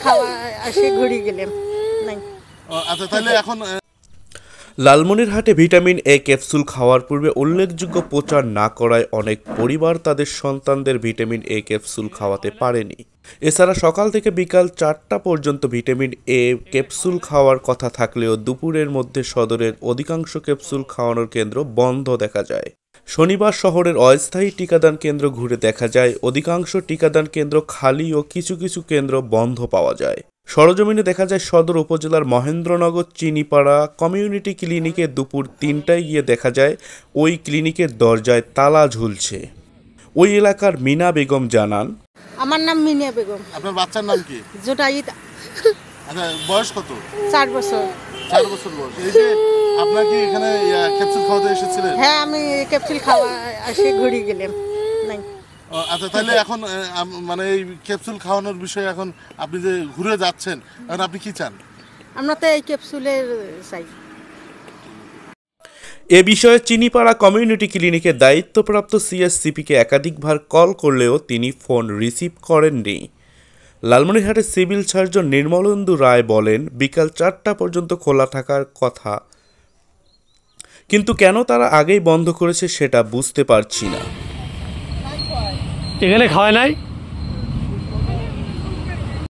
খাওয়া আসে ঘুরে গেলাম নাই। আচ্ছা তাহলে এখন লালমনিরহাটে ভিটামিন এ ক্যাপসুল খাওয়ার পূর্বে উল্লেখযোগ্য প্রচার না করায় অনেক পরিবার তাদের সন্তানদের ভিটামিন এ ক্যাপসুল খাওয়াতে পারেনি। এছাড়া সকাল থেকে বিকাল 4টা পর্যন্ত ভিটামিন এ ক্যাপসুল খাওয়ার কথা থাকলেও দুপুরের মধ্যে সদরের অধিকাংশ ক্যাপসুল খাওয়ানোর কেন্দ্র বন্ধ দেখা যায়। শনিবার শহরের অস্থায়ী টিকাদান কেন্দ্র ঘুরে দেখা যায় অধিকাংশ টিকাদান কেন্দ্র খালি ও কিছু কিছু কেন্দ্র বন্ধ পাওয়া যায়। সরজমিনে দেখা যায় সদর উপজেলার মহেন্দ্রনগর চিনিপাড়া কমিউনিটি ক্লিনিকে দুপুর 3টায় গিয়ে দেখা যায় ওই ক্লিনিকের দরজায় তালা ঝুলছে। ওই এলাকার মিনা বেগম জানান, আমার নাম মিনা বেগম। আপনার বাচ্চার নাম কি? জোটাইত। আচ্ছা বয়স কত? 4 বছর। 4 বছর বয়স। এই যে আপনার কি এখানে ক্যাপসুল খাওয়াতে এসেছিলেন? হ্যাঁ, আমি ক্যাপসুল খাওয়া আসে ঘুরে গেলাম নাই। আচ্ছা তাহলে এখন মানে এই ক্যাপসুল খাওয়ানোর বিষয়ে এখন আপনি যে ঘুরে যাচ্ছেন এখন আপনি কি চান? আমরা তো এই ক্যাপসুলের চাই। এ বিষয়ে চিনিপাড়া কমিউনিটি ক্লিনিকের দায়িত্বপ্রাপ্ত সিএসসিপিকে একাধিকবার কল করলেও তিনি ফোন রিসিভ করেননি। লালমনিরহাটের সিভিল সার্জন নির্মলেন্দু রায় বলেন, বিকাল 4টা পর্যন্ত খোলা থাকার কথা, কিন্তু কেন তারা আগেই বন্ধ করেছে সেটা বুঝতে পারছি না। এখানে খাওয়ায় নাই।